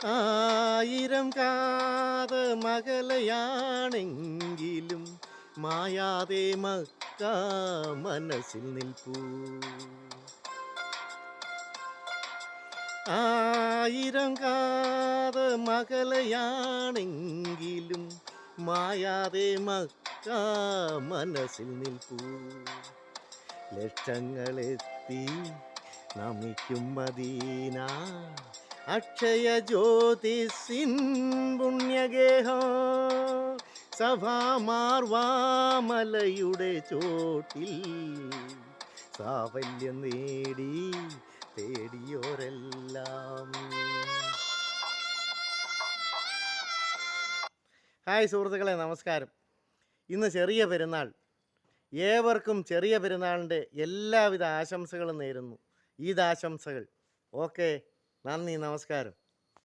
ആയിരം കാത് മകലയാണെങ്കിലും മായാതെ മക്ക മനസ്സിൽ നിൽപ്പൂ. ആയിരം കാത് മകലയാണെങ്കിലും മായാതെ മക്ക മനസ്സിൽ നിൽപ്പൂ. ലക്ഷങ്ങളെത്തി നമിക്കും മദീന അക്ഷയ ജ്യോതിസിൻ പുണ്യഗേഹം. സഭാമാർവാമലയുടെ ചോട്ടിൽ സാഫല്യം നേടി തേടിയോരെല്ലാം. ഹായ് സുഹൃത്തുക്കളെ, നമസ്കാരം. ഇന്ന് ചെറിയ പെരുന്നാൾ. ഏവർക്കും ചെറിയ പെരുന്നാളിൻ്റെ എല്ലാവിധ ആശംസകളും നേരുന്നു. ഈദ് ആശംസകൾ. ഓക്കെ, നന്ദി, നമസ്കാരം.